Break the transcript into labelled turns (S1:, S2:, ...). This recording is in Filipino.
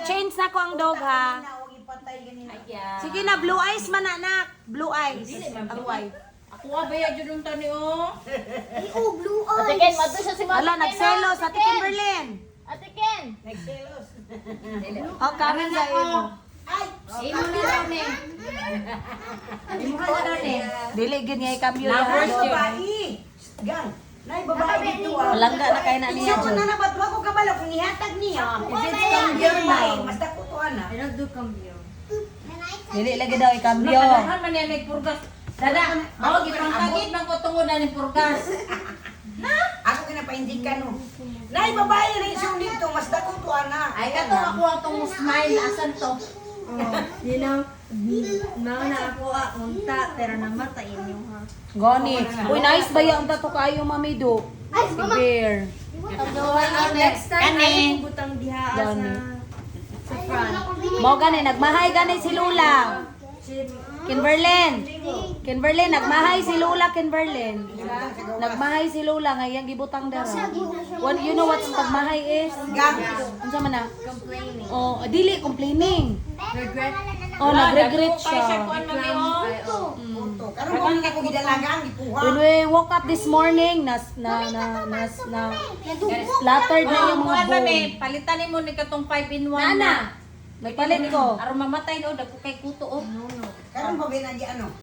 S1: change na ko ang dog ha. Sige na, blue eyes man anak. Blue eyes. Ang white.
S2: Ako ba ya jud tani oh.
S3: Ay, oh, blue eyes.
S4: Ate Ken, madto siya si Mami.
S1: Wala, nagselos. Ate Kimberlyn.
S4: Ate Ken.
S1: Oh, kami sa imo.
S2: Imo na daw ni. Imo na daw ni.
S1: Dili, ganyan i-cambio
S2: Na first
S1: yan.
S2: year.
S5: Gang. Nay babae dito ah.
S1: Malangga na kayo na niya.
S5: Siya ko na nabatwa ko kabalo kung ihatag niya.
S2: Cambio na.
S5: Mas dako to ana.
S2: I don't do cambio.
S1: Dili lagi daw i-cambio.
S2: Nakadahan man yan nagpurgas. Dada, mao gipangtagit man ko tungod na ni purgas.
S5: Ako kinapaindikan no. Nay babae rin siya dito mas dako to ana.
S2: Ay kato ako atong smile asan to.
S6: You know, mga na ako unta, pero namatay inyo ha.
S1: Gani. Uy, nice ba yung tato kayo, Mami Do?
S3: Ay,
S1: Si Bear.
S6: Next time,
S2: Kani.
S6: ay butang diha
S1: Gani.
S6: sa front.
S1: Mo gani, nagmahay gani si Lula. Kimberlyn. Kimberlyn, nagmahay si Lula, Kimberlyn. Nagmahay si Lula, ngayang gibutang dara. You know what's pagmahay is?
S5: Gang.
S1: Ano sa mana?
S6: Complaining.
S1: Oh, dili, complaining.
S6: Regret.
S1: Oh, nag-regret siya.
S2: Kuan mami oh.
S5: Karon ko nga ko gidalagang ikuha.
S1: When we woke up this morning, splattered na yung mga
S2: Kuan mami,
S1: bone.
S2: palitan nimo ni katong 5 in 1.
S1: Nana, nagpalit ko.
S2: Aron mamatay no, dagko kay kuto oh.
S5: Karon pa binagi ano.